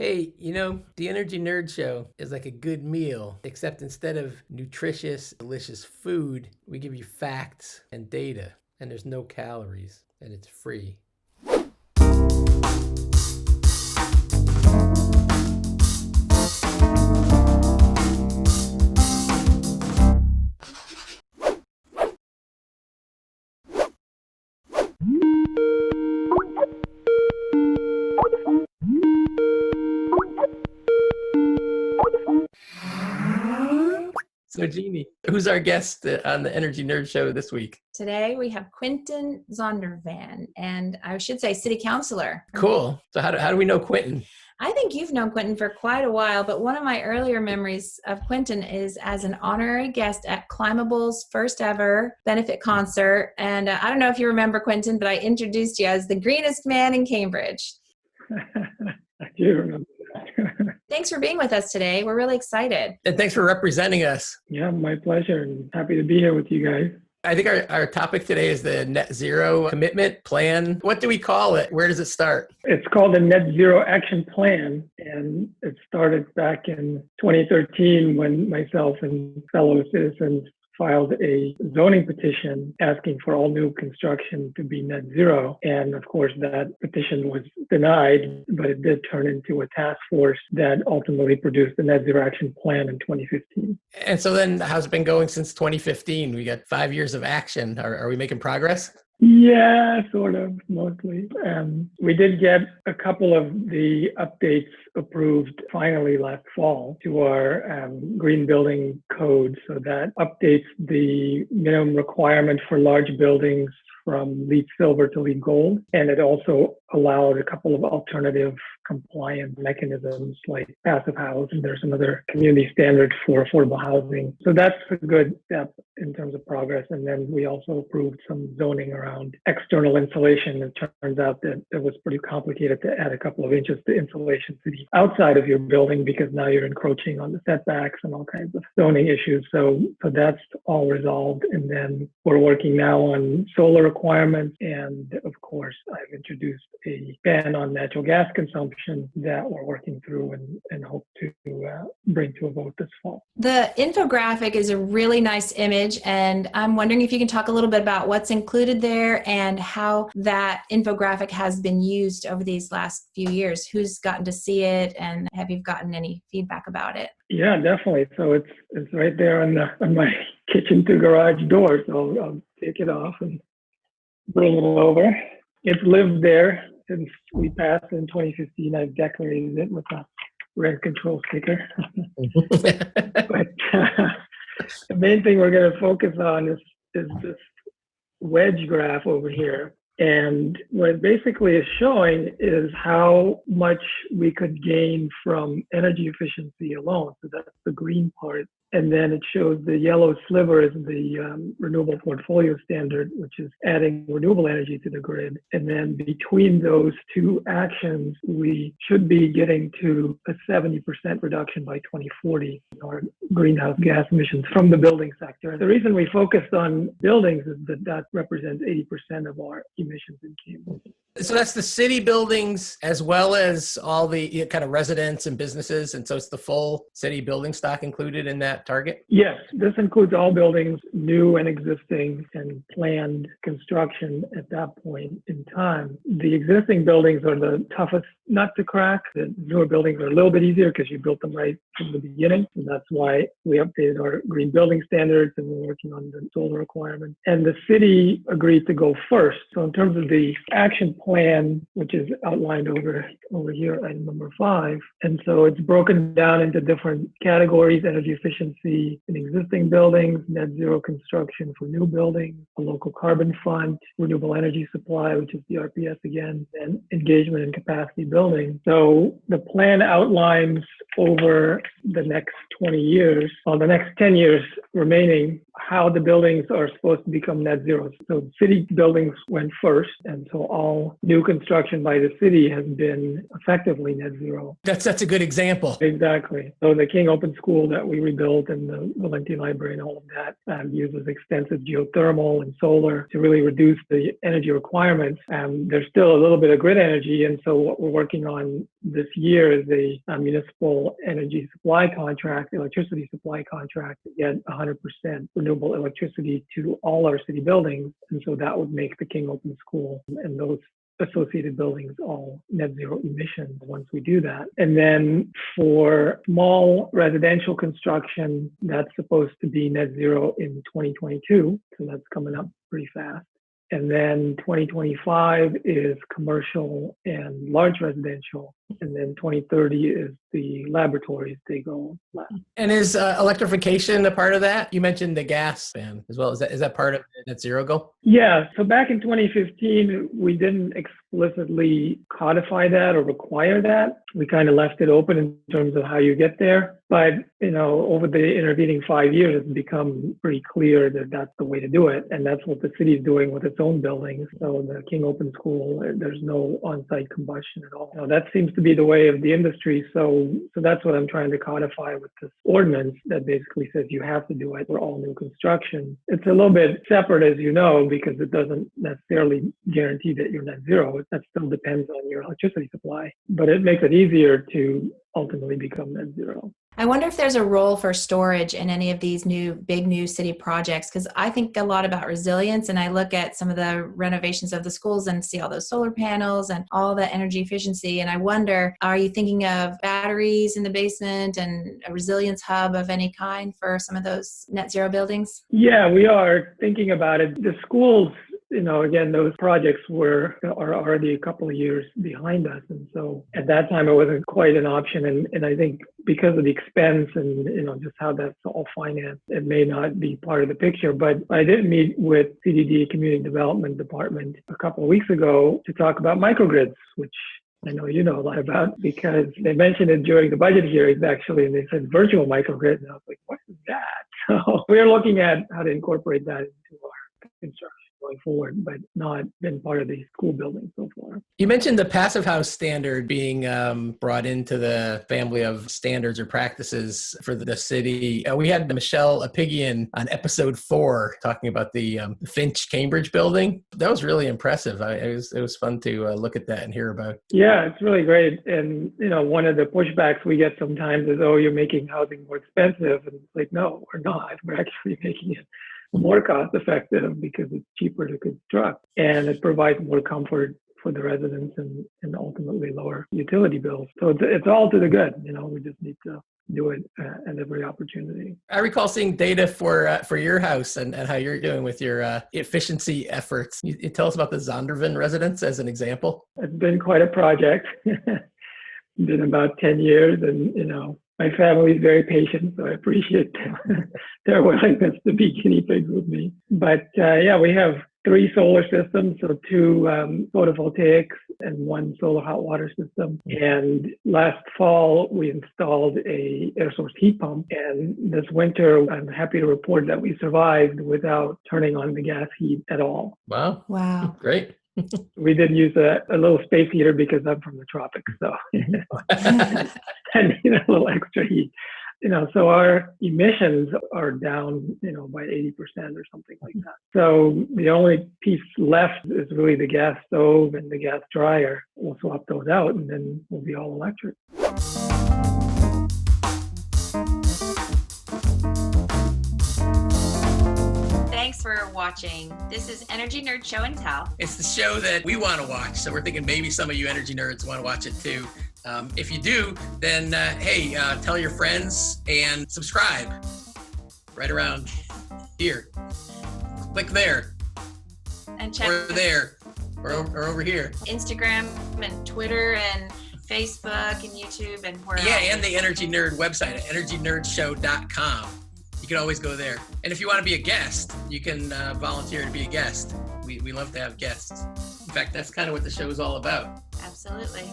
Hey, the Energy Nerd Show is like a good meal, except instead of nutritious, delicious food, we give you facts and data, and there's no calories, and it's free. So, Jeannie, who's our guest on the Energy Nerd Show this week? Today we have Quinton Zondervan, and I should say City Councilor. Cool. So how do we know Quinton? I think you've known Quinton for quite a while, but one of my earlier memories of Quinton is as an honorary guest at Climbable's first ever benefit concert. And I don't know if you remember, Quinton, but I introduced you as the greenest man in Cambridge. I do remember that. Thanks for being with us today. We're really excited. And thanks for representing us. Yeah, my pleasure, and happy to be here with you guys. I think our topic today is the net zero commitment plan. What do we call it? Where does it start? It's called the Net Zero Action Plan, and it started back in 2013 when myself and fellow citizens filed a zoning petition asking for all new construction to be net zero. And of course, that petition was denied, but it did turn into a task force that ultimately produced the Net Zero Action Plan in 2015. And so then how's it been going since 2015? We got 5 years of action. Are we making progress? Yeah, sort of, mostly. We did get a couple of the updates approved finally last fall to our green building code. So that updates the minimum requirement for large buildings from LEED Silver to LEED Gold. And it also allowed a couple of alternative compliance mechanisms like Passivhaus, and there's some other community standards for affordable housing. So that's a good step in terms of progress. And then we also approved some zoning around external insulation. It turns out that it was pretty complicated to add a couple of inches to insulation to the outside of your building because now you're encroaching on the setbacks and all kinds of zoning issues. So that's all resolved. And then we're working now on solar requirements. And of course, I've introduced a ban on natural gas consumption that we're working through and hope to bring to a vote this fall. The infographic is a really nice image, and I'm wondering if you can talk a little bit about what's included there and how that infographic has been used over these last few years. Who's gotten to see it, and have you gotten any feedback about it? Yeah, definitely. So it's right there on my kitchen to garage door. So I'll take it off and bring it over. It's lived there since we passed in 2015. I've decorated it with a rent control sticker. But the main thing we're going to focus on is this wedge graph over here. And what it basically is showing is how much we could gain from energy efficiency alone. So that's the green part. And then it shows the yellow sliver is the renewable portfolio standard, which is adding renewable energy to the grid. And then between those two actions, we should be getting to a 70% reduction by 2040 in our greenhouse gas emissions from the building sector. The reason we focused on buildings is that represents 80% of our emissions in Cambridge. So that's the city buildings as well as all the kind of residents and businesses. And so it's the full city building stock included in that target? Yes, this includes all buildings, new and existing, and planned construction at that point in time. The existing buildings are the toughest nut to crack. The newer buildings are a little bit easier because you built them right from the beginning. And that's why we updated our green building standards and we're working on the solar requirements. And the city agreed to go first. So in terms of the action plan, which is outlined over here, item number 5. And so it's broken down into different categories: energy efficiency in existing buildings, net zero construction for new buildings, a local carbon fund, renewable energy supply, which is the RPS again, and engagement in capacity building. So the plan outlines over the next 20 years, or the next 10 years remaining, how the buildings are supposed to become net zero. So city buildings went first, and so all new construction by the city has been effectively net zero. That's a good example. Exactly. So the King Open School that we rebuilt and the Valenti Library and all of that uses extensive geothermal and solar to really reduce the energy requirements. There's still a little bit of grid energy, and so what we're working on this year is a municipal energy supply contract, electricity supply contract, to get 100% renewable electricity to all our city buildings. And so that would make the King Open School and those associated buildings all net zero emissions once we do that. And then for small residential construction, that's supposed to be net zero in 2022. So that's coming up pretty fast. And then 2025 is commercial and large residential. And then 2030 is the laboratories, they go left. And is electrification a part of that? You mentioned the gas ban as well. Is that part of the net zero goal? Yeah. So back in 2015, we didn't explicitly codify that or require that. We kind of left it open in terms of how you get there. But, over the intervening 5 years, it's become pretty clear that that's the way to do it. And that's what the city is doing with its own buildings. So the King Open School, there's no on-site combustion at all. That seems to be the way of the industry. So that's what I'm trying to codify with this ordinance that basically says you have to do it for all new construction. It's a little bit separate, as you know, because it doesn't necessarily guarantee that you're net zero. That still depends on your electricity supply. But it makes it easier to ultimately become net zero. I wonder if there's a role for storage in any of these big new city projects, because I think a lot about resilience, and I look at some of the renovations of the schools and see all those solar panels and all the energy efficiency. And I wonder, are you thinking of batteries in the basement and a resilience hub of any kind for some of those net zero buildings? Yeah, we are thinking about it. The schools, again, those projects are already a couple of years behind us. And so at that time, it wasn't quite an option. And I think because of the expense and, just how that's all financed, it may not be part of the picture. But I did meet with CDD Community Development Department a couple of weeks ago to talk about microgrids, which I know you know a lot about, because they mentioned it during the budget hearings, actually, and they said virtual microgrid. And I was like, what is that? So we're looking at how to incorporate that into our construction going forward, but not been part of the school building so far. You mentioned the Passivhaus standard being brought into the family of standards or practices for the city. We had Michelle Apigian on episode 4 talking about the Finch Cambridge building. That was really impressive. It was fun to look at that and hear about. Yeah, it's really great. And, one of the pushbacks we get sometimes is, oh, you're making housing more expensive. And it's like, no, we're not. We're actually making it more cost effective because it's cheaper to construct and it provides more comfort for the residents and ultimately lower utility bills. So it's all to the good. We just need to do it at every opportunity. I recall seeing data for your house and how you're doing with your efficiency efforts. You tell us about the Zondervan Residence as an example. It's been quite a project. Been about 10 years and, my family is very patient, so I appreciate their willingness to be guinea pigs with me. But we have 3 solar systems, so 2 photovoltaics and 1 solar hot water system. And last fall, we installed a air source heat pump. And this winter, I'm happy to report that we survived without turning on the gas heat at all. Wow. Great. We did use a little space heater because I'm from the tropics, so I need a little extra heat. So our emissions are down, by 80% or something like that. So the only piece left is really the gas stove and the gas dryer. We'll swap those out and then we'll be all electric. Thanks for watching. This is Energy Nerd Show and Tell. It's the show that we want to watch, so we're thinking maybe some of you energy nerds want to watch it too. If you do, then tell your friends and subscribe right around here. Click there. And check or there or over here. Instagram and Twitter and Facebook and YouTube and where else? And the Energy Nerd website at energynerdshow.com. You can always go there. And if you want to be a guest, you can volunteer to be a guest. We love to have guests. In fact, that's kind of what the show is all about. Absolutely.